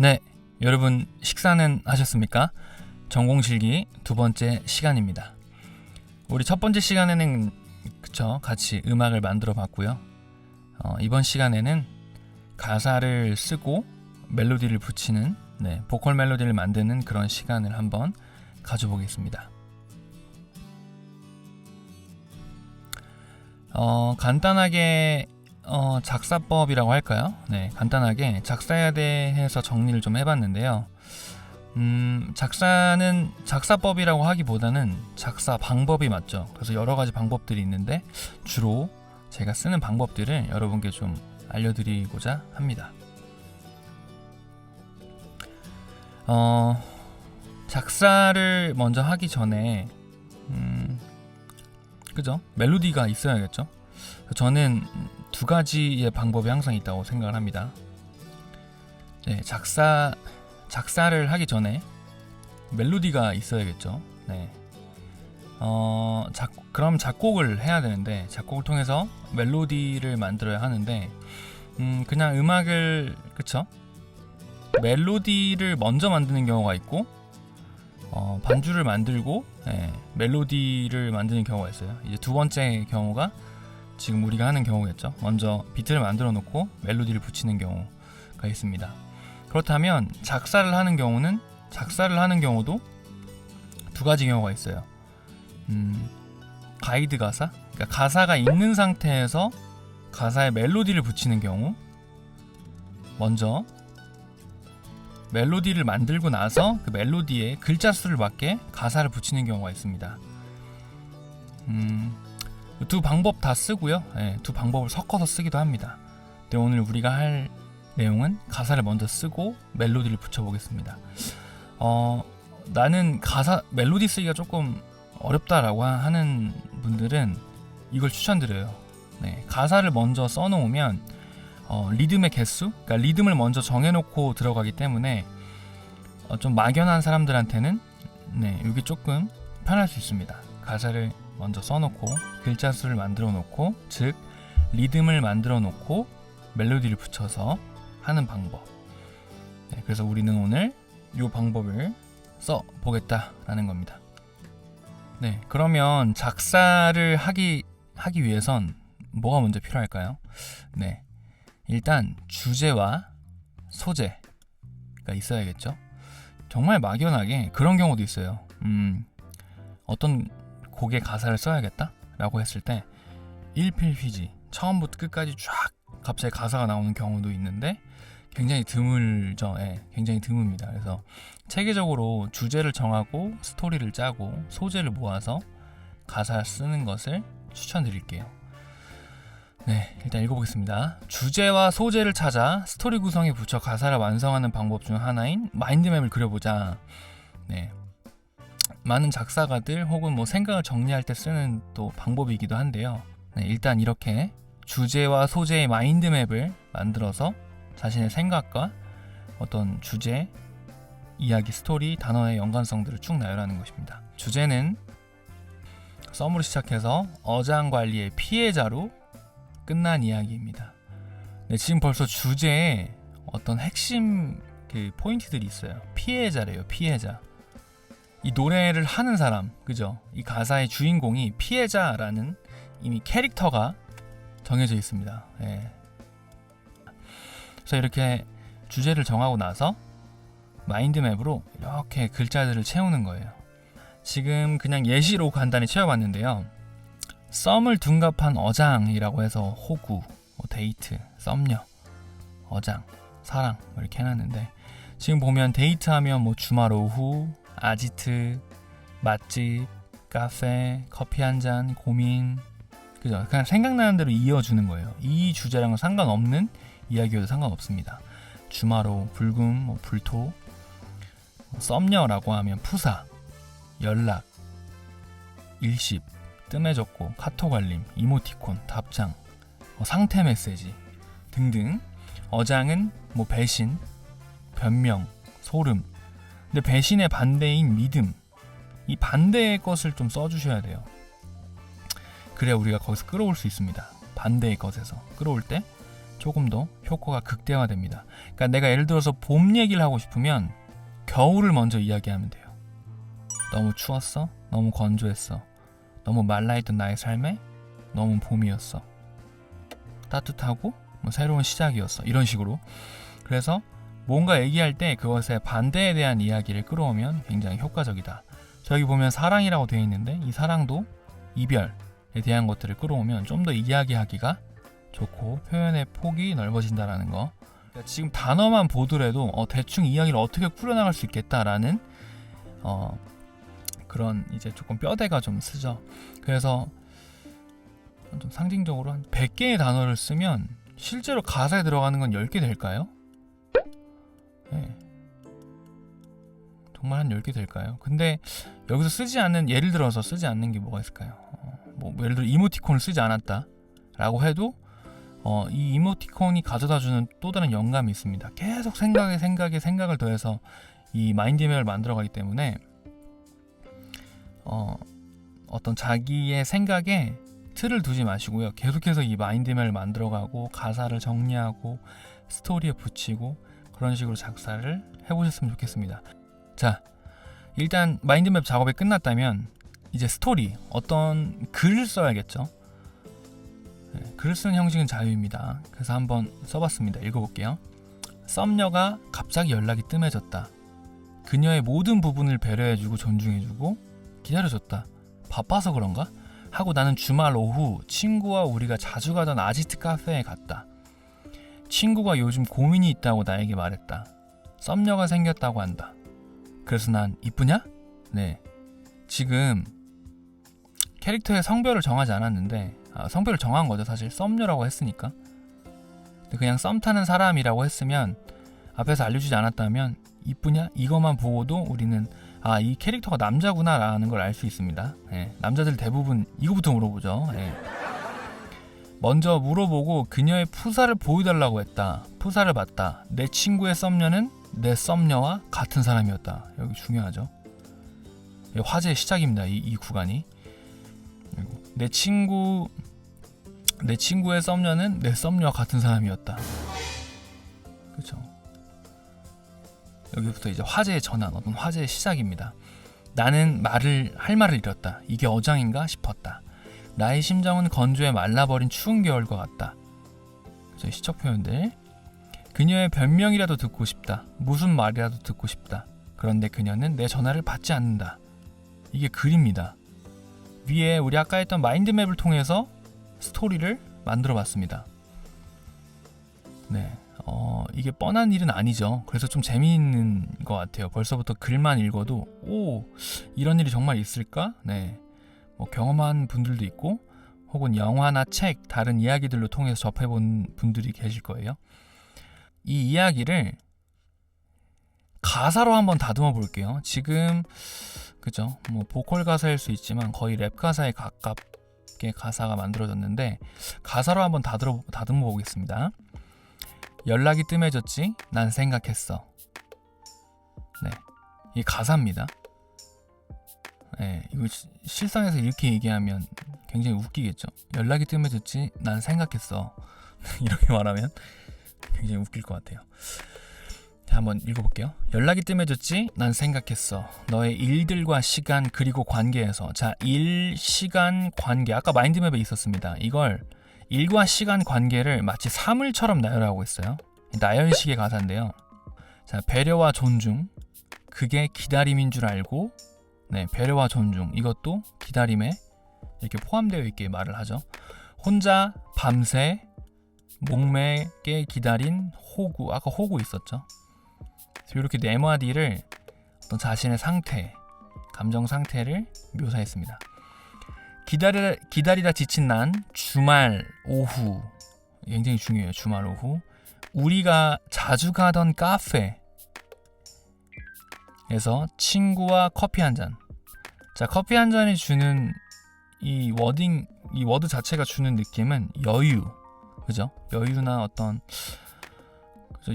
네, 여러분 식사는 하셨습니까? 전공실기 두 번째 시간입니다. 우리 첫 번째 시간에는 같이 음악을 만들어 봤고요. 이번 시간에는 가사를 쓰고 멜로디를 붙이는 보컬 멜로디를 만드는 그런 시간을 한번 가져보겠습니다. 간단하게 작사법이라고 할까요? 간단하게 작사에 대해서 정리를 좀 해봤는데요. 작사법이라고 하기보다는 작사 방법이 맞죠. 그래서 여러 가지 방법들이 있는데 주로 제가 쓰는 방법들을 여러분께 좀 알려드리고자 합니다. 작사를 먼저 하기 전에 멜로디가 있어야겠죠. 저는 두 가지의 방법이 항상 있다고 생각을 합니다. 작사를 하기 전에 멜로디가 있어야겠죠. 그럼 작곡을 해야 되는데 작곡을 통해서 멜로디를 만들어야 하는데 그냥 음악을 멜로디를 먼저 만드는 경우가 있고 반주를 만들고 멜로디를 만드는 경우가 있어요. 이제 두 번째 경우가 지금 우리가 하는 경우겠죠. 먼저 비트를 만들어 놓고 멜로디를 붙이는 경우가 있습니다. 그렇다면 작사를 하는 경우도 두 가지 경우가 있어요. 가이드 가사, 그러니까 가사가 있는 상태에서 가사에 멜로디를 붙이는 경우, 먼저 멜로디를 만들고 나서 그 멜로디에 글자 수를 맞게 가사를 붙이는 경우가 있습니다. 두 방법 다 쓰고요. 두 방법을 섞어서 쓰기도 합니다. 근데 오늘 우리가 할 내용은 가사를 먼저 쓰고 멜로디를 붙여보겠습니다. 나는 멜로디 쓰기가 조금 어렵다라고 하는 분들은 이걸 추천드려요. 가사를 먼저 써놓으면 리듬의 개수, 그러니까 리듬을 먼저 정해놓고 들어가기 때문에 좀 막연한 사람들한테는 이게 조금 편할 수 있습니다. 가사를 먼저 써놓고 글자 수를 만들어 놓고, 즉 리듬을 만들어 놓고 멜로디를 붙여서 하는 방법. 그래서 우리는 오늘 이 방법을 써보겠다라는 겁니다. 그러면 작사를 하기 위해선 뭐가 먼저 필요할까요? 일단 주제와 소재가 있어야겠죠. 정말 막연하게 그런 경우도 있어요. 어떤 곡의 가사를 써야겠다라고 했을 때 일필휘지 처음부터 끝까지 쫙 갑자기 가사가 나오는 경우도 있는데 굉장히 드물죠. 굉장히 드뭅니다. 그래서 체계적으로 주제를 정하고 스토리를 짜고 소재를 모아서 가사를 쓰는 것을 추천드릴게요. 일단 읽어보겠습니다. 주제와 소재를 찾아 스토리 구성에 붙여 가사를 완성하는 방법 중 하나인 마인드맵을 그려보자. 많은 작사가들 혹은 생각을 정리할 때 쓰는 또 방법이기도 한데요. 일단 이렇게 주제와 소재의 마인드맵을 만들어서 자신의 생각과 어떤 주제, 이야기, 스토리, 단어의 연관성들을 쭉 나열하는 것입니다. 주제는 썸으로 시작해서 어장관리의 피해자로 끝난 이야기입니다. 지금 벌써 주제에 어떤 핵심 포인트들이 있어요. 피해자래요. 피해자. 이 노래를 하는 사람, 그죠? 이 가사의 주인공이 피해자라는 이미 캐릭터가 정해져 있습니다. 그래서 이렇게 주제를 정하고 나서 마인드맵으로 이렇게 글자들을 채우는 거예요. 지금 그냥 예시로 간단히 채워봤는데요. 썸을 둔갑한 어장이라고 해서 호구, 데이트, 썸녀, 어장, 사랑 이렇게 해놨는데 지금 보면 데이트하면 주말 오후, 아지트, 맛집, 카페, 커피 한잔, 고민, 그죠? 그냥 생각나는 대로 이어주는 거예요. 이 주제랑은 상관없는 이야기여도 상관없습니다. 주말 오후, 불금, 불토, 썸녀라고 하면 푸사, 연락, 일십, 뜸해졌고, 카톡 알림, 이모티콘, 답장, 상태 메시지 등등. 어장은 배신, 변명, 소름. 근데 배신의 반대인 믿음, 이 반대의 것을 좀 써주셔야 돼요. 그래야 우리가 거기서 끌어올 수 있습니다. 반대의 것에서 끌어올 때 조금 더 효과가 극대화됩니다. 그러니까 내가 예를 들어서 봄 얘기를 하고 싶으면 겨울을 먼저 이야기하면 돼요. 너무 추웠어? 너무 건조했어? 너무 말라있던 나의 삶에 너무 봄이었어. 따뜻하고 새로운 시작이었어. 이런 식으로. 그래서 뭔가 얘기할 때 그것의 반대에 대한 이야기를 끌어오면 굉장히 효과적이다. 저기 보면 사랑이라고 되어 있는데 이 사랑도 이별에 대한 것들을 끌어오면 좀 더 이야기하기가 좋고 표현의 폭이 넓어진다라는 거. 그러니까 지금 단어만 보더라도 대충 이야기를 어떻게 꾸려나갈 수 있겠다라는 그런 이제 조금 뼈대가 좀 쓰죠. 그래서 좀 상징적으로 한 100개의 단어를 쓰면 실제로 가사에 들어가는 건 10개 될까요? 네. 정말 한 10개 될까요? 근데 여기서 쓰지 않는, 예를 들어서 쓰지 않는 게 뭐가 있을까요? 뭐 예를 들어 이모티콘을 쓰지 않았다 라고 해도 이 이모티콘이 가져다주는 또 다른 영감이 있습니다. 계속 생각을 더해서 이 마인드맵을 만들어가기 때문에 어떤 자기의 생각에 틀을 두지 마시고요. 계속해서 이 마인드맵을 만들어가고 가사를 정리하고 스토리에 붙이고 그런 식으로 작사를 해보셨으면 좋겠습니다. 자, 일단 마인드맵 작업이 끝났다면 이제 스토리, 어떤 글을 써야겠죠. 글을 쓰는 형식은 자유입니다. 그래서 한번 써봤습니다. 읽어볼게요. 썸녀가 갑자기 연락이 뜸해졌다. 그녀의 모든 부분을 배려해주고 존중해주고 기다려줬다. 바빠서 그런가? 하고 나는 주말 오후 친구와 우리가 자주 가던 아지트 카페에 갔다. 친구가 요즘 고민이 있다고 나에게 말했다. 썸녀가 생겼다고 한다. 그래서 난 이쁘냐? 네. 지금 캐릭터의 성별을 정하지 않았는데 성별을 정한 거죠. 사실 썸녀라고 했으니까. 근데 그냥 썸 타는 사람이라고 했으면 앞에서 알려주지 않았다면 이쁘냐? 이것만 보고도 우리는 이 캐릭터가 남자구나 라는 걸 알 수 있습니다. 네. 남자들 대부분 이거부터 물어보죠. 네. 먼저 물어보고 그녀의 푸사를 보여달라고 했다. 푸사를 봤다. 내 친구의 썸녀는 내 썸녀와 같은 사람이었다. 여기 중요하죠. 화제의 시작입니다. 이 구간이. 그리고 내 친구의 썸녀는 내 썸녀와 같은 사람이었다. 그렇죠. 여기부터 이제 화제의 전환, 어떤 화제의 시작입니다. 나는 할 말을 잃었다. 이게 어장인가 싶었다. 나의 심정은 건조해 말라버린 추운 겨울과 같다. 그래서 시적 표현들. 그녀의 변명이라도 듣고 싶다. 무슨 말이라도 듣고 싶다. 그런데 그녀는 내 전화를 받지 않는다. 이게 글입니다. 위에 우리 아까 했던 마인드맵을 통해서 스토리를 만들어 봤습니다. 네. 이게 뻔한 일은 아니죠. 그래서 좀 재미있는 것 같아요. 벌써부터 글만 읽어도 이런 일이 정말 있을까? 네. 뭐 경험한 분들도 있고 혹은 영화나 책, 다른 이야기들로 통해서 접해본 분들이 계실 거예요. 이 이야기를 가사로 한번 다듬어 볼게요. 지금 그죠? 뭐 보컬 가사일 수 있지만 거의 랩 가사에 가깝게 가사가 만들어졌는데 가사로 한번 다듬어 보겠습니다. 연락이 뜸해졌지? 난 생각했어. 네, 이 가사입니다. 네, 이거 실상에서 이렇게 얘기하면 굉장히 웃기겠죠. 연락이 뜸해졌지? 난 생각했어. 이렇게 말하면 굉장히 웃길 것 같아요. 자, 한번 읽어볼게요. 연락이 뜸해졌지? 난 생각했어. 너의 일들과 시간 그리고 관계에서. 자, 일, 시간, 관계. 아까 마인드맵에 있었습니다. 이걸 일과 시간 관계를 마치 사물처럼 나열하고 있어요. 나열식의 가사인데요. 자, 배려와 존중. 그게 기다림인 줄 알고. 네, 배려와 존중. 이것도 기다림에 이렇게 포함되어 있게 말을 하죠. 혼자 밤새 목매게 기다린 호구. 아까 호구 있었죠. 이렇게 네 마디를 어떤 자신의 상태, 감정 상태를 묘사했습니다. 기다리다 지친 난 주말 오후, 굉장히 중요해요. 주말 오후 우리가 자주 가던 카페에서 친구와 커피 한 잔. 자, 커피 한 잔이 주는 이 워드 자체가 주는 느낌은 여유, 그죠? 여유나 어떤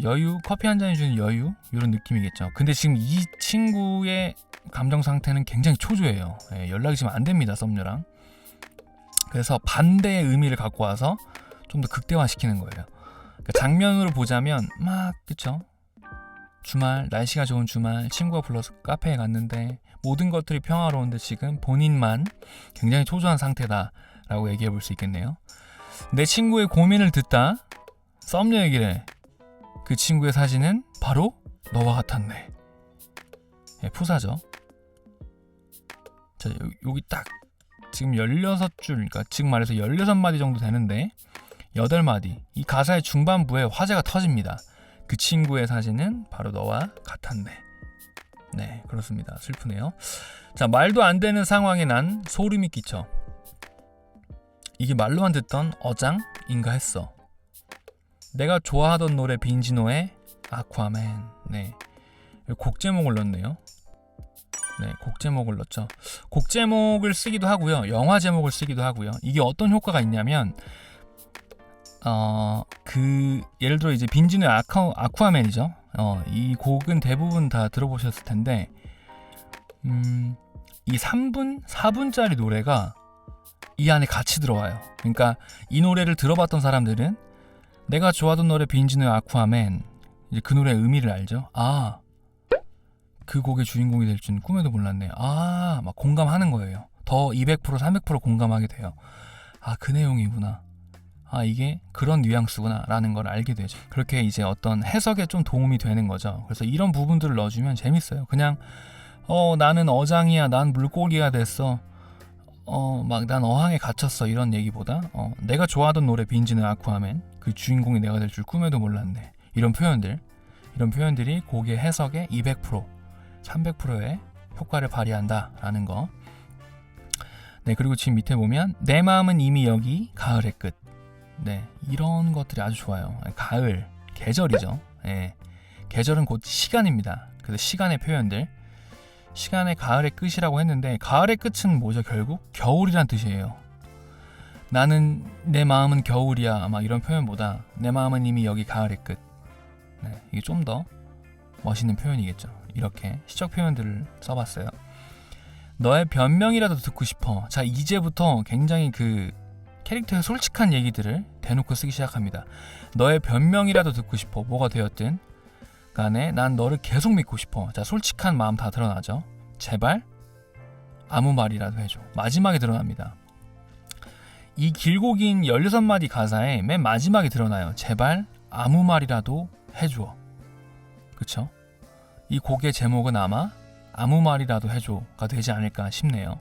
여유, 커피 한 잔이 주는 여유, 이런 느낌이겠죠. 근데 지금 이 친구의 감정 상태는 굉장히 초조해요. 연락이 지금 안 됩니다, 썸녀랑. 그래서 반대의 의미를 갖고 와서 좀 더 극대화시키는 거예요. 장면으로 보자면 막 그쵸? 주말 날씨가 좋은 주말 친구가 불러서 카페에 갔는데 모든 것들이 평화로운데 지금 본인만 굉장히 초조한 상태다라고 얘기해 볼 수 있겠네요. 내 친구의 고민을 듣다 썸녀 얘기를 해. 그 친구의 사진은 바로 너와 같았네. 예, 푸사죠. 자, 여기 딱 지금 16줄, 그러니까 지금 말해서 16마디 정도 되는데 8마디. 이 가사의 중반부에 화제가 터집니다. 그 친구의 사진은 바로 너와 같았네. 네, 그렇습니다. 슬프네요. 자, 말도 안 되는 상황에 난 소름이 끼쳐. 이게 말로만 듣던 어장인가 했어. 내가 좋아하던 노래 빈지노의 아쿠아맨. 네, 곡 제목을 넣었네요. 네, 곡 제목을 넣었죠. 곡 제목을 쓰기도 하고요. 영화 제목을 쓰기도 하고요. 이게 어떤 효과가 있냐면 예를 들어 이제 빈지노의 아쿠아맨이죠. 이 곡은 대부분 다 들어보셨을 텐데 이 3분, 4분짜리 노래가 이 안에 같이 들어와요. 그러니까 이 노래를 들어봤던 사람들은 내가 좋아하던 노래 빈지노의 아쿠아맨, 이제 그 노래의 의미를 알죠. 아, 그 곡의 주인공이 될 줄은 꿈에도 몰랐네. 아, 막 공감하는 거예요. 더 200%, 300% 공감하게 돼요. 아, 그 내용이구나. 아, 이게 그런 뉘앙스구나 라는 걸 알게 되죠. 그렇게 이제 어떤 해석에 좀 도움이 되는 거죠. 그래서 이런 부분들을 넣어주면 재밌어요. 그냥 나는 어장이야, 난 물고기가 됐어, 막 난 어항에 갇혔어, 이런 얘기보다 내가 좋아하던 노래 빈지노의 아쿠아맨, 그 주인공이 내가 될 줄 꿈에도 몰랐네, 이런 표현들이 곡의 해석에 200%, 300%의 효과를 발휘한다 라는 거. 네, 그리고 지금 밑에 보면 내 마음은 이미 여기 가을의 끝. 네, 이런 것들이 아주 좋아요. 가을, 계절이죠. 예, 계절은 곧 시간입니다. 그래서 시간의 표현들, 시간의 가을의 끝이라고 했는데 가을의 끝은 뭐죠? 결국 겨울이란 뜻이에요. 나는 내 마음은 겨울이야, 아마 이런 표현보다 내 마음은 이미 여기 가을의 끝. 네, 이게 좀 더 멋있는 표현이겠죠. 이렇게 시적 표현들을 써봤어요. 너의 변명이라도 듣고 싶어. 자, 이제부터 굉장히 그 캐릭터의 솔직한 얘기들을 대놓고 쓰기 시작합니다. 너의 변명이라도 듣고 싶어. 뭐가 되었든 간에 난 너를 계속 믿고 싶어. 자, 솔직한 마음 다 드러나죠. 제발 아무 말이라도 해줘. 마지막에 드러납니다. 이 길고 긴 16마디 가사에 맨 마지막에 드러나요. 제발 아무 말이라도 해줘. 그쵸? 이 곡의 제목은 아마 아무 말이라도 해줘가 되지 않을까 싶네요.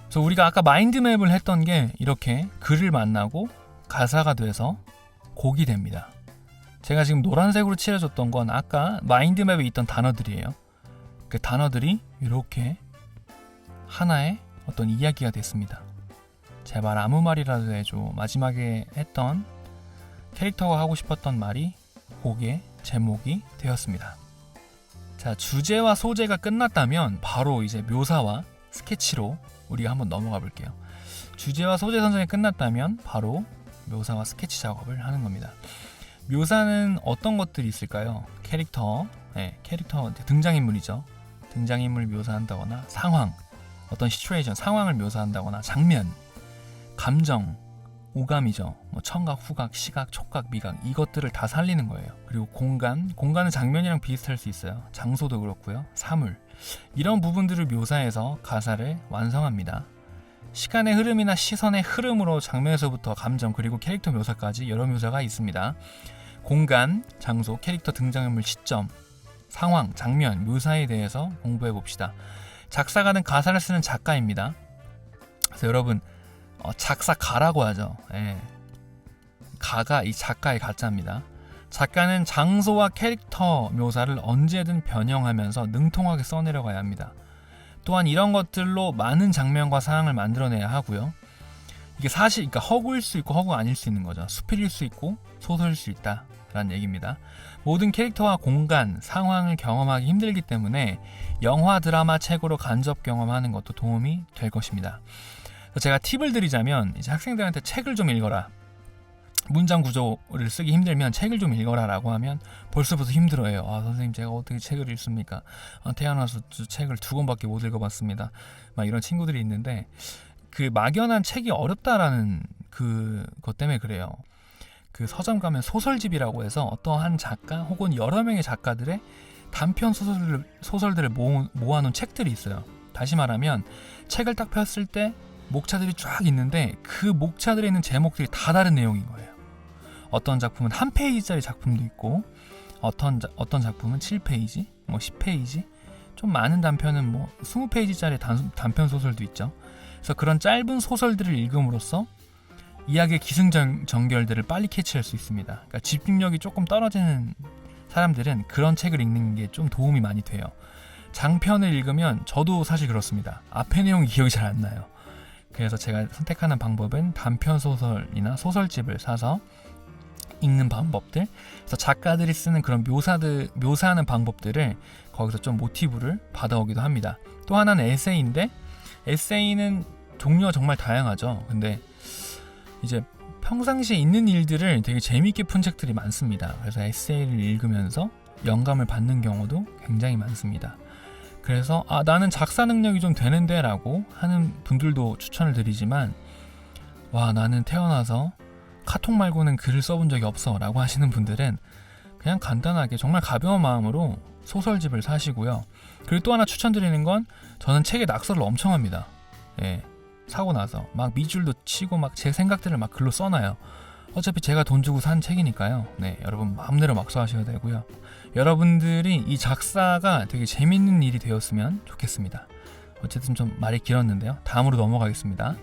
그래서 우리가 아까 마인드맵을 했던 게 이렇게 글을 만나고 가사가 돼서 곡이 됩니다. 제가 지금 노란색으로 칠해줬던 건 아까 마인드맵에 있던 단어들이에요. 그 단어들이 이렇게 하나의 어떤 이야기가 됐습니다. 제발 아무 말이라도 해줘. 마지막에 했던 캐릭터가 하고 싶었던 말이 곡의 제목이 되었습니다. 자, 주제와 소재가 끝났다면 바로 이제 묘사와 스케치로 우리가 한번 넘어가 볼게요. 주제와 소재 선정이 끝났다면 바로 묘사와 스케치 작업을 하는 겁니다. 묘사는 어떤 것들이 있을까요? 캐릭터 등장인물이죠. 등장인물 묘사한다거나 상황, 어떤 시츄에이션, 상황을 묘사한다거나 장면, 감정, 오감이죠. 뭐 청각, 후각, 시각, 촉각, 미각, 이것들을 다 살리는 거예요. 그리고 공간은 장면이랑 비슷할 수 있어요. 장소도 그렇고요. 사물, 이런 부분들을 묘사해서 가사를 완성합니다. 시간의 흐름이나 시선의 흐름으로 장면에서부터 감정, 그리고 캐릭터 묘사까지 여러 묘사가 있습니다. 공간, 장소, 캐릭터 등장인물 시점, 상황, 장면, 묘사에 대해서 공부해 봅시다. 작사가는 가사를 쓰는 작가입니다. 그래서 여러분, 작사가라고 하죠. 예. 가가 이 작가의 가짜입니다. 작가는 장소와 캐릭터 묘사를 언제든 변형하면서 능통하게 써내려가야 합니다. 또한 이런 것들로 많은 장면과 상황을 만들어내야 하고요. 이게 사실, 그러니까 허구일 수 있고 허구가 아닐 수 있는 거죠. 수필일 수 있고 소설일 수 있다라는 얘기입니다. 모든 캐릭터와 공간, 상황을 경험하기 힘들기 때문에 영화, 드라마, 책으로 간접 경험하는 것도 도움이 될 것입니다. 제가 팁을 드리자면, 이제 학생들한테 책을 좀 읽어라, 문장 구조를 쓰기 힘들면 책을 좀 읽어라 라고 하면 벌써부터 힘들어해요. 아, 선생님 제가 어떻게 책을 읽습니까? 태어나서 책을 2권밖에 못 읽어봤습니다. 막 이런 친구들이 있는데, 그 막연한 책이 어렵다라는 그것 때문에 그래요. 그 서점 가면 소설집이라고 해서 어떠한 작가 혹은 여러 명의 작가들의 단편 소설들을 모아놓은 책들이 있어요. 다시 말하면 책을 딱 폈을 때 목차들이 쫙 있는데 그 목차들에 있는 제목들이 다 다른 내용인 거예요. 어떤 작품은 한 페이지짜리 작품도 있고 어떤 작품은 7페이지, 뭐 10페이지, 좀 많은 단편은 뭐 20페이지짜리 단편 소설도 있죠. 그래서 그런 짧은 소설들을 읽음으로써 이야기의 기승전결들을 빨리 캐치할 수 있습니다. 그러니까 집중력이 조금 떨어지는 사람들은 그런 책을 읽는 게 좀 도움이 많이 돼요. 장편을 읽으면 저도 사실 그렇습니다. 앞의 내용이 기억이 잘 안 나요. 그래서 제가 선택하는 방법은 단편 소설이나 소설집을 사서 읽는 방법들, 그래서 작가들이 쓰는 그런 묘사하는 방법들을 거기서 좀 모티브를 받아오기도 합니다. 또 하나는 에세이인데, 에세이는 종류가 정말 다양하죠. 근데 이제 평상시에 있는 일들을 되게 재미있게 푼 책들이 많습니다. 그래서 에세이를 읽으면서 영감을 받는 경우도 굉장히 많습니다. 그래서 나는 작사 능력이 좀 되는데 라고 하는 분들도 추천을 드리지만, 나는 태어나서 카톡 말고는 글을 써본 적이 없어 라고 하시는 분들은 그냥 간단하게 정말 가벼운 마음으로 소설집을 사시고요. 그리고 또 하나 추천드리는 건, 저는 책에 낙서를 엄청 합니다. 예, 사고 나서 막 밑줄도 치고 막 제 생각들을 막 글로 써놔요. 어차피 제가 돈 주고 산 책이니까요. 네, 여러분 마음대로 막 써하셔도 되고요. 여러분들이 이 작사가 되게 재밌는 일이 되었으면 좋겠습니다. 어쨌든 좀 말이 길었는데요. 다음으로 넘어가겠습니다.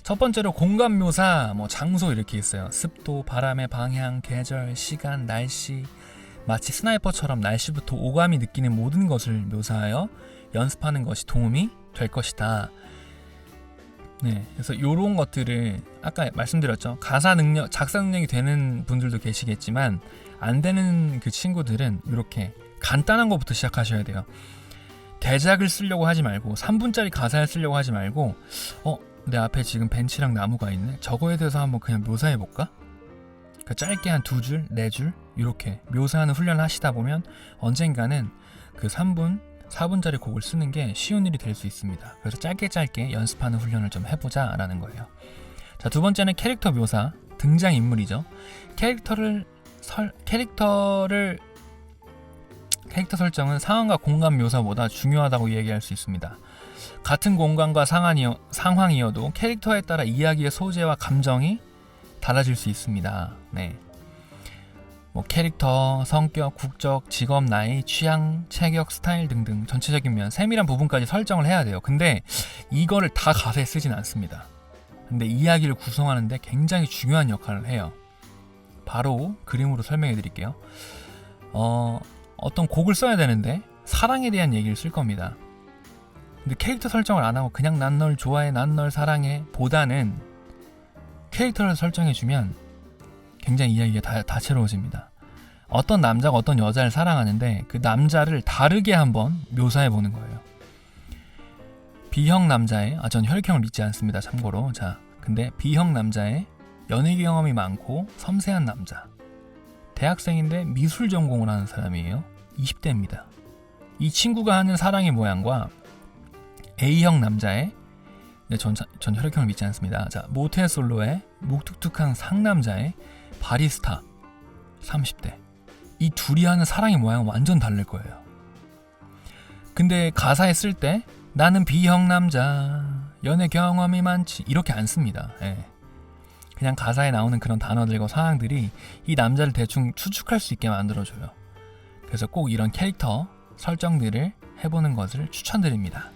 첫 번째로 공간 묘사, 장소 이렇게 있어요. 습도, 바람의 방향, 계절, 시간, 날씨, 마치 스나이퍼처럼 날씨부터 오감이 느끼는 모든 것을 묘사하여 연습하는 것이 도움이 될 것이다. 네, 그래서 이런 것들을 아까 말씀드렸죠. 작사 능력이 되는 분들도 계시겠지만 안 되는 그 친구들은 이렇게 간단한 것부터 시작하셔야 돼요. 대작을 쓰려고 하지 말고 3분짜리 가사를 쓰려고 하지 말고 내 앞에 지금 벤치랑 나무가 있네. 저거에 대해서 한번 그냥 묘사해볼까? 그러니까 짧게 한 2줄, 4줄 이렇게 묘사하는 훈련을 하시다 보면 언젠가는 그 3분, 4분짜리 곡을 쓰는 게 쉬운 일이 될 수 있습니다. 그래서 짧게 연습하는 훈련을 좀 해보자 라는 거예요. 자, 두 번째는 캐릭터 묘사, 등장인물이죠. 캐릭터 설정은 상황과 공간 묘사보다 중요하다고 얘기할 수 있습니다. 같은 공간과 상황이어도 캐릭터에 따라 이야기의 소재와 감정이 달라질 수 있습니다. 네. 캐릭터, 성격, 국적, 직업, 나이, 취향, 체격, 스타일 등등 전체적인 면, 세밀한 부분까지 설정을 해야 돼요. 근데 이거를 다 가사에 쓰진 않습니다. 근데 이야기를 구성하는데 굉장히 중요한 역할을 해요. 바로 그림으로 설명해 드릴게요. 어떤 곡을 써야 되는데 사랑에 대한 얘기를 쓸 겁니다. 근데 캐릭터 설정을 안 하고 그냥 난 널 좋아해, 난 널 사랑해 보다는 캐릭터를 설정해주면 굉장히 이야기가 다채로워집니다. 어떤 남자가 어떤 여자를 사랑하는데 그 남자를 다르게 한번 묘사해보는 거예요. B형 남자의, 전 혈액형을 믿지 않습니다. 참고로. 자, 근데 B형 남자의 연애 경험이 많고 섬세한 남자. 대학생인데 미술 전공을 하는 사람이에요. 20대입니다. 이 친구가 하는 사랑의 모양과 A형 남자의, 전 혈액형을 믿지 않습니다. 자, 모태솔로의 묵뚝뚝한 상남자의 바리스타 30대. 이 둘이 하는 사랑의 모양은 완전 다를 거예요. 근데 가사에 쓸 때 나는 B형 남자, 연애 경험이 많지 이렇게 안 씁니다. 예. 그냥 가사에 나오는 그런 단어들과 상황들이 이 남자를 대충 추측할 수 있게 만들어줘요. 그래서 꼭 이런 캐릭터 설정들을 해보는 것을 추천드립니다.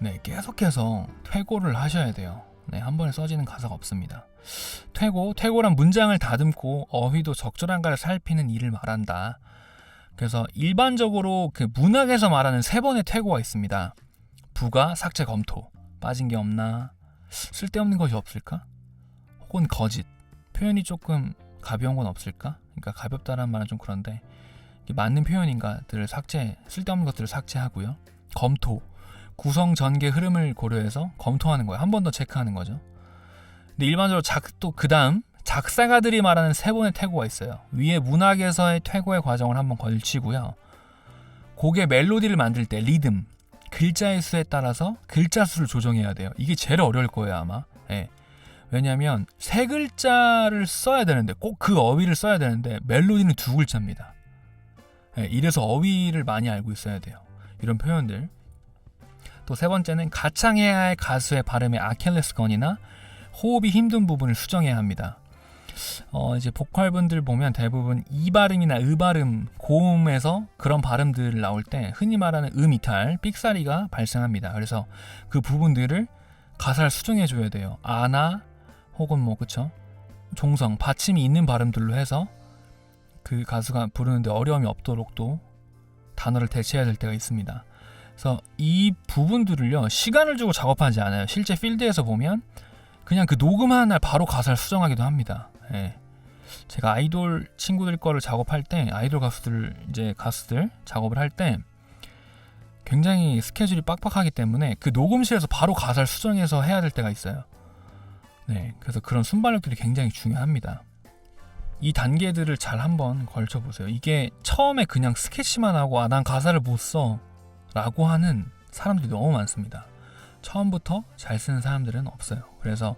네, 계속해서 퇴고를 하셔야 돼요. 네, 한 번에 써지는 가사가 없습니다. 퇴고란 문장을 다듬고 어휘도 적절한가를 살피는 일을 말한다. 그래서 일반적으로 그 문학에서 말하는 3번의 퇴고가 있습니다. 부가, 삭제, 검토. 빠진 게 없나? 쓸데없는 것이 없을까? 혹은 거짓. 표현이 조금 가벼운 건 없을까? 그러니까 가볍다는 말은 좀 그런데 이게 맞는 표현인가들을 쓸데없는 것들을 삭제하고요. 검토. 구성 전개 흐름을 고려해서 검토하는 거예요. 한 번 더 체크하는 거죠. 근데 일반적으로 또 그 다음 작사가들이 말하는 3번의 퇴고가 있어요. 위에 문학에서의 퇴고의 과정을 한번 걸치고요. 곡의 멜로디를 만들 때 리듬, 글자의 수에 따라서 글자 수를 조정해야 돼요. 이게 제일 어려울 거예요 아마. 예. 왜냐하면 세 글자를 써야 되는데 꼭 그 어휘를 써야 되는데 멜로디는 두 글자입니다. 네, 이래서 어휘를 많이 알고 있어야 돼요. 이런 표현들. 또 세 번째는 가창해야 할 가수의 발음의 아킬레스건이나 호흡이 힘든 부분을 수정해야 합니다. 이제 보컬분들 보면 대부분 이 발음이나 으 발음, 고음에서 그런 발음들 나올 때 흔히 말하는 이탈, 삑사리가 발생합니다. 그래서 그 부분들을 가사를 수정해 줘야 돼요. 아나 혹은 뭐 그쵸? 종성, 받침이 있는 발음들로 해서 그 가수가 부르는데 어려움이 없도록 또 단어를 대체해야 될 때가 있습니다. 그래서 이 부분들을요 시간을 주고 작업하지 않아요. 실제 필드에서 보면 그냥 그 녹음하는 날 바로 가사를 수정하기도 합니다. 예. 제가 아이돌 친구들 거를 작업할 때 아이돌 가수들 작업을 할 때 굉장히 스케줄이 빡빡하기 때문에 그 녹음실에서 바로 가사를 수정해서 해야 될 때가 있어요. 네, 그래서 그런 순발력들이 굉장히 중요합니다. 이 단계들을 잘 한번 걸쳐보세요. 이게 처음에 그냥 스케치만 하고 난 가사를 못 써 라고 하는 사람들이 너무 많습니다. 처음부터 잘 쓰는 사람들은 없어요. 그래서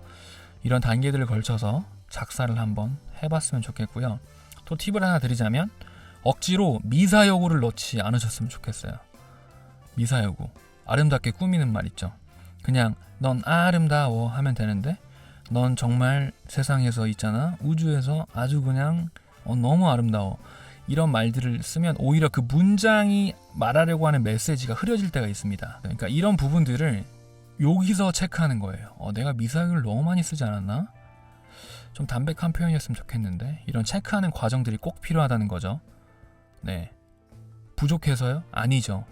이런 단계들을 걸쳐서 작사를 한번 해봤으면 좋겠고요. 또 팁을 하나 드리자면 억지로 미사여구를 넣지 않으셨으면 좋겠어요. 미사여구, 아름답게 꾸미는 말 있죠. 그냥 넌 아름다워 하면 되는데 넌 정말 세상에서 있잖아, 우주에서 아주 그냥 너무 아름다워, 이런 말들을 쓰면 오히려 그 문장이 말하려고 하는 메시지가 흐려질 때가 있습니다. 그러니까 이런 부분들을 여기서 체크하는 거예요. 내가 미사여구를 너무 많이 쓰지 않았나? 좀 담백한 표현이었으면 좋겠는데, 이런 체크하는 과정들이 꼭 필요하다는 거죠. 네, 부족해서요? 아니죠.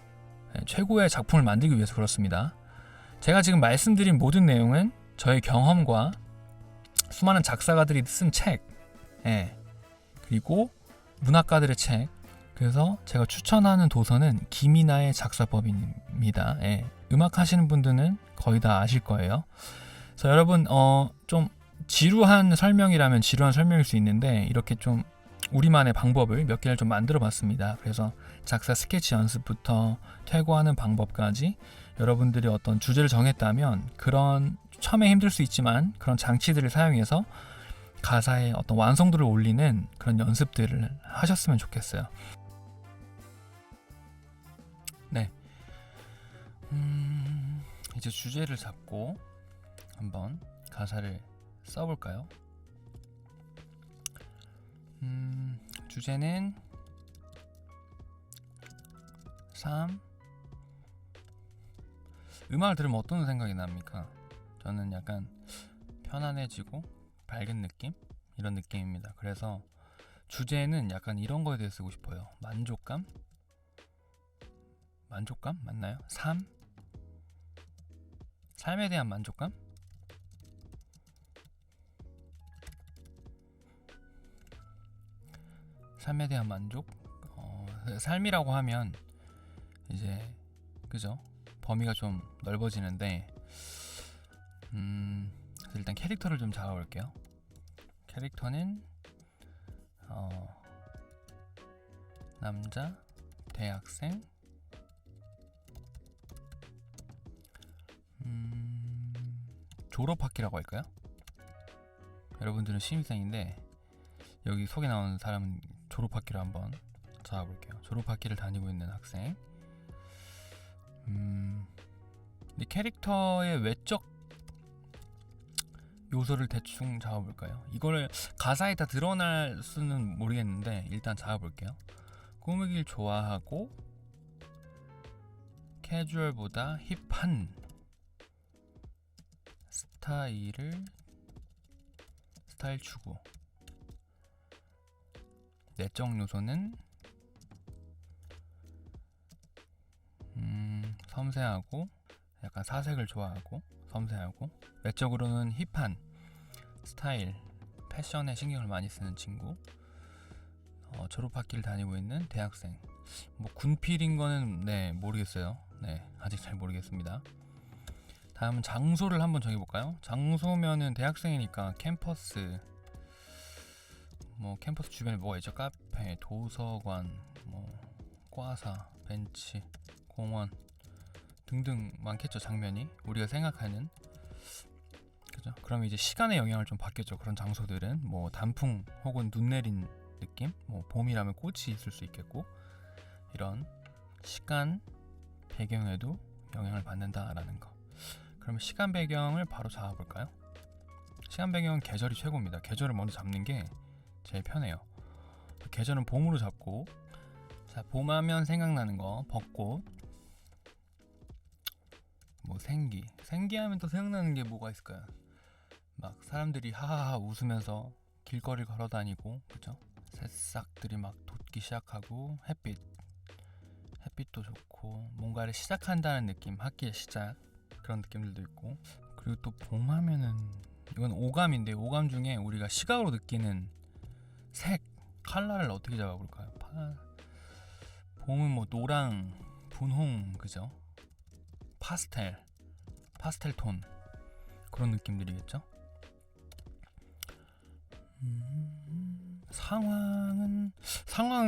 네, 최고의 작품을 만들기 위해서 그렇습니다. 제가 지금 말씀드린 모든 내용은 저의 경험과 수많은 작사가들이 쓴 책, 그리고 문학가들의 책, 그래서 제가 추천하는 도서는 김이나의 작사법입니다. 음악 하시는 분들은 거의 다 아실 거예요. 그래서 여러분 좀 지루한 설명이라면 지루한 설명일 수 있는데 이렇게 좀 우리만의 방법을 몇 개를 좀 만들어 봤습니다. 그래서 작사 스케치 연습부터 퇴고하는 방법까지 여러분들이 어떤 주제를 정했다면 그런 처음에 힘들 수 있지만 그런 장치들을 사용해서 가사의 어떤 완성도를 올리는 그런 연습들을 하셨으면 좋겠어요. 네, 이제 주제를 잡고 한번 가사를 써볼까요? 주제는 3. 음악을 들으면 어떤 생각이 납니까? 저는 약간 편안해지고 밝은 느낌? 이런 느낌입니다. 그래서 주제는 약간 이런 거에 대해 쓰고 싶어요. 만족감? 만족감? 맞나요? 삶? 삶에 대한 만족감? 삶에 대한 만족? 삶이라고 하면 이제 그죠? 범위가 좀 넓어지는데 일단 캐릭터를 좀 잡아볼게요. 캐릭터는 남자, 대학생, 졸업학기라고 할까요? 여러분들은 신입생인데 여기 속에 나오는 사람은 졸업학기로 한번 잡아볼게요. 졸업학기를 다니고 있는 학생. 이 캐릭터의 외적 요소를 대충 잡아볼까요? 이거를 가사에 다 드러날 수는 모르겠는데 일단 잡아볼게요. 꾸미길 좋아하고 캐주얼보다 힙한 스타일 추구. 내적 요소는 섬세하고 약간 사색을 좋아하고 섬세하고, 외적으로는 힙한 스타일, 패션에 신경을 많이 쓰는 친구. 졸업학기를 다니고 있는 대학생. 뭐 군필인 거는 모르겠어요. 아직 잘 모르겠습니다. 다음은 장소를 한번 정해볼까요? 장소면은 대학생이니까 캠퍼스, 뭐 캠퍼스 주변에 뭐가 있죠? 카페, 도서관, 뭐 과사, 벤치, 공원 등등 많겠죠. 장면이 우리가 생각하는, 그죠? 그러면 이제 시간의 영향을 좀 받겠죠. 그런 장소들은 뭐 단풍 혹은 눈 내린 느낌, 뭐 봄이라면 꽃이 있을 수 있겠고, 이런 시간 배경에도 영향을 받는다라는 거. 그러면 시간 배경을 바로 잡아볼까요? 시간 배경은 계절이 최고입니다. 계절을 먼저 잡는 게 제일 편해요. 계절은 봄으로 잡고, 자, 봄하면 생각나는 거 벚꽃, 뭐 생기하면 또 생각나는 게 뭐가 있을까요? 막 사람들이 하하하 웃으면서 길거리 걸어다니고, 그죠? 새싹들이 막 돋기 시작하고, 햇빛도 좋고, 뭔가를 시작한다는 느낌, 학기의 시작, 그런 느낌들도 있고. 그리고 또 봄하면은 이건 오감인데, 오감 중에 우리가 시각으로 느끼는 색, 컬러를 어떻게 잡아볼까요? 봄은 뭐 노랑, 분홍, 그죠? 파스텔 톤, 그런 느낌들이겠죠? 상황은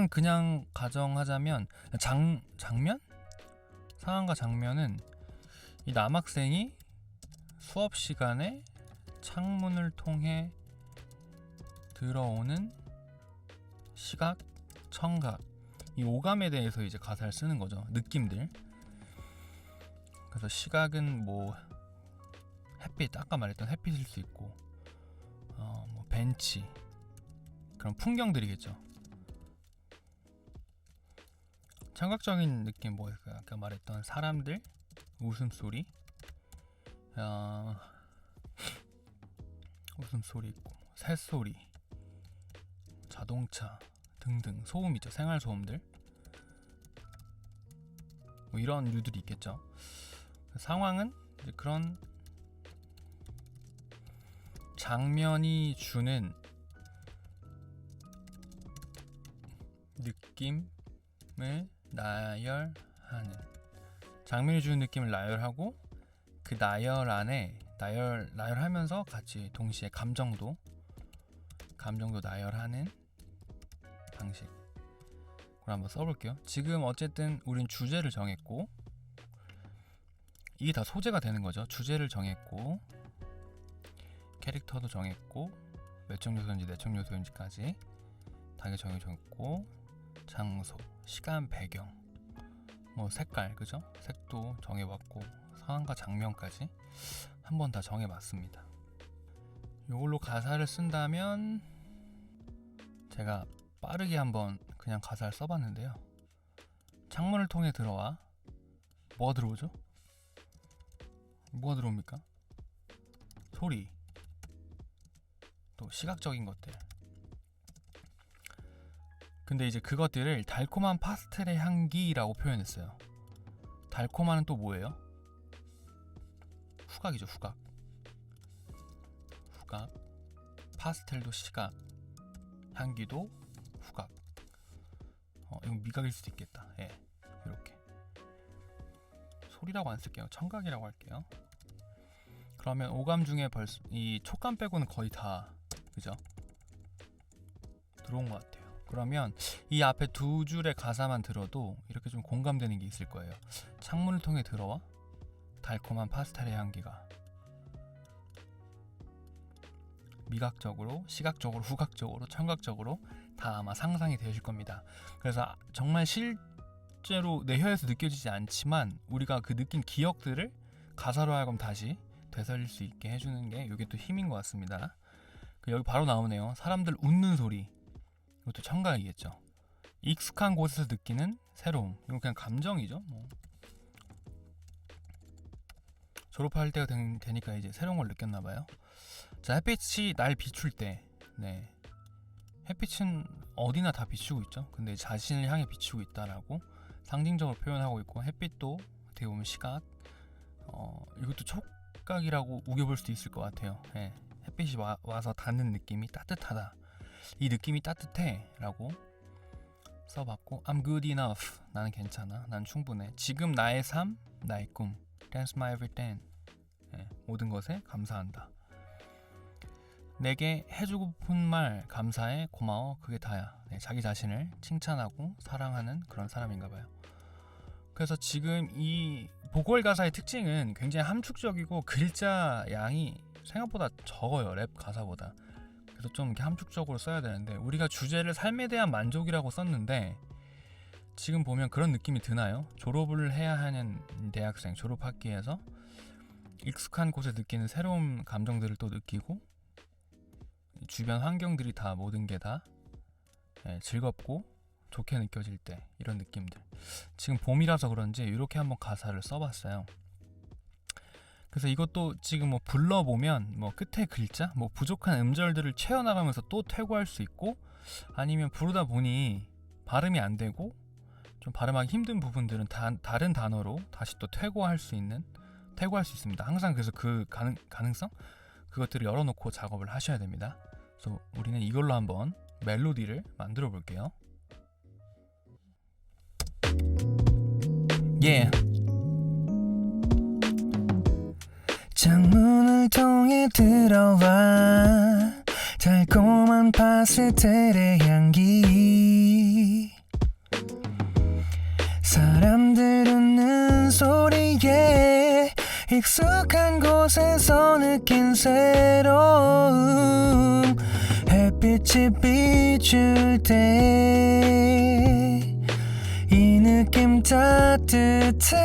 그냥 가정하자면 장면? 상황과 장면은 이 남학생이 수업 시간에 창문을 통해 들어오는 시각, 청각, 이 오감에 대해서 이제 가사를 쓰는 거죠. 느낌들. 그래서 시각은 뭐 햇빛, 아까 말했던 햇빛일 수 있고, 뭐 벤치, 그런 풍경들이겠죠. 청각적인 느낌 뭐일까요? 아까 말했던 사람들, 웃음소리, 웃음소리 있고, 새소리, 자동차 등등 소음이죠. 생활 소음들, 뭐 이런 류들이 있겠죠. 상황은 이제 그런 장면이 주는 느낌을 나열하는, 장면이 주는 느낌을 나열하고, 그 나열 안에 나열하면서 같이 동시에 감정도 나열하는 방식. 그럼 한번 써볼게요. 지금 어쨌든 우린 주제를 정했고, 이게 다 소재가 되는 거죠. 주제를 정했고, 캐릭터도 정했고, 외적 요소인지 내적 요소인지까지 다 정해졌고, 장소, 시간, 배경, 뭐 색깔, 그죠? 색도 정해봤고, 상황과 장면까지 한번 다 정해봤습니다. 이걸로 가사를 쓴다면, 제가 빠르게 한번 그냥 가사를 써봤는데요. 창문을 통해 들어와. 뭐가 들어오죠? 뭐가 들어옵니까? 소리, 또 시각적인 것들. 근데 이제 그것들을 달콤한 파스텔의 향기라고 표현했어요. 달콤한은 또 뭐예요? 후각이죠. 후각. 파스텔도 시각, 향기도 후각. 이건 미각일 수도 있겠다. 예, 이렇게. 소리라고 안 쓸게요. 청각이라고 할게요. 그러면 오감 중에 벌써 이 촉감 빼고는 거의 다, 그죠? 들어온 것 같아요. 그러면 이 앞에 두 줄의 가사만 들어도 이렇게 좀 공감되는 게 있을 거예요. 창문을 통해 들어와 달콤한 파스텔의 향기가, 미각적으로, 시각적으로, 후각적으로, 청각적으로 다 아마 상상이 되실 겁니다. 그래서 정말 실제로 내 혀에서 느껴지지 않지만 우리가 그 느낀 기억들을 가사로 하여금 다시 되살릴 수 있게 해주는 게 이게 또 힘인 것 같습니다. 여기 바로 나오네요. 사람들 웃는 소리, 이것도 청각이겠죠. 익숙한 곳에서 느끼는 새로움, 이건 그냥 감정이죠. 뭐. 졸업할 때가 되니까 이제 새로운 걸 느꼈나봐요. 자, 햇빛이 날 비출 때, 네, 햇빛은 어디나 다 비추고 있죠. 근데 자신을 향해 비추고 있다라고 상징적으로 표현하고 있고, 햇빛도 어떻게 보면 시각, 이것도 촉각이라고 우겨볼 수도 있을 것 같아요. 네, 햇빛이 와서 닿는 느낌이 따뜻하다, 이 느낌이 따뜻해 라고 써봤고, I'm good enough, 나는 괜찮아, 난 충분해, 지금 나의 삶, 나의 꿈, That's my everything, 네, 모든 것에 감사한다, 내게 해주고픈 말 감사해, 고마워, 그게 다야. 네, 자기 자신을 칭찬하고 사랑하는 그런 사람인가봐요. 그래서 지금 이 보컬 가사의 특징은 굉장히 함축적이고 글자 양이 생각보다 적어요, 랩 가사보다. 그래서 좀 이렇게 함축적으로 써야 되는데, 우리가 주제를 삶에 대한 만족이라고 썼는데 지금 보면 그런 느낌이 드나요? 졸업을 해야 하는 대학생, 졸업학기에서 익숙한 곳에 느끼는 새로운 감정들을 또 느끼고, 주변 환경들이 다, 모든 게 다 즐겁고 좋게 느껴질 때, 이런 느낌들. 지금 봄이라서 그런지 이렇게 한번 가사를 써봤어요. 그래서 이것도 지금 뭐 불러보면 뭐 끝에 글자, 뭐 부족한 음절들을 채워나가면서 또 퇴고할 수 있고, 아니면 부르다 보니 발음이 안 되고 좀 발음하기 힘든 부분들은 다른 단어로 다시 또 퇴고할 수 있습니다. 항상 그래서 그 가능성? 그것들을 열어놓고 작업을 하셔야 됩니다. 그래서 우리는 이걸로 한번 멜로디를 만들어 볼게요. Yeah. 창문을 통해 들어와 달콤한 파스텔의 향기, 사람들 웃는 소리에 익숙한 곳에서 느낀 새로움, 햇빛이 비출 때 이 느낌 따뜻해.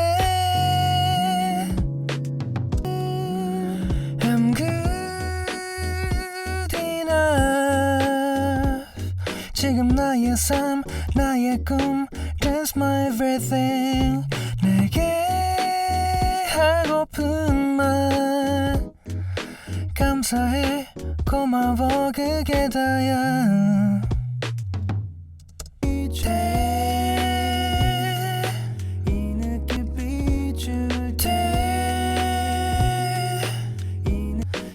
I'm good enough. 지금 나의 삶, 나의 꿈, that's my everything. 내게 하고픈 말, 감사해, 고마워, 그게 다야. 이 느낌 비출 때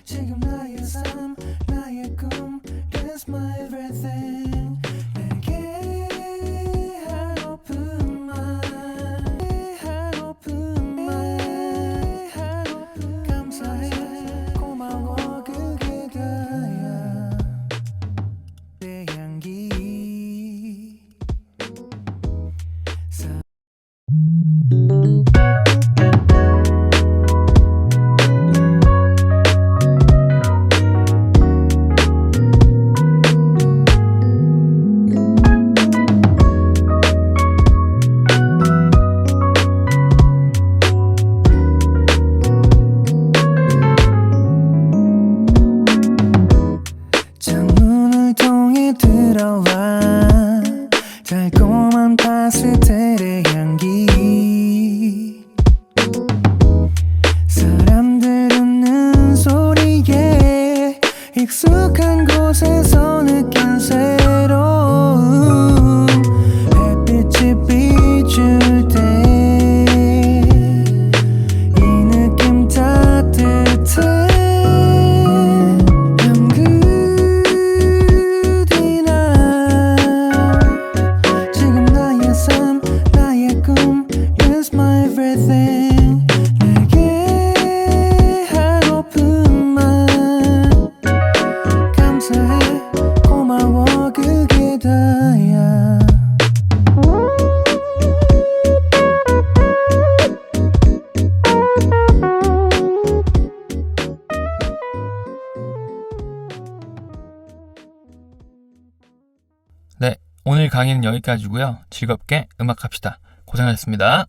지금 나의 삶, 나의 꿈, that's my everything. 내게 하고픈 말, 감사해, 고마워, 그게 다야. 내 향기. 창문을 통해 들어와 달콤한 파스텔의 향기, 사람들 웃는 소리에 익숙한 곳에서 느낀 새로움, 햇빛이 비출 때 이 느낌 따뜻해. 네, 오늘 강의는 여기까지고요. 즐겁게 음악합시다. 고생하셨습니다.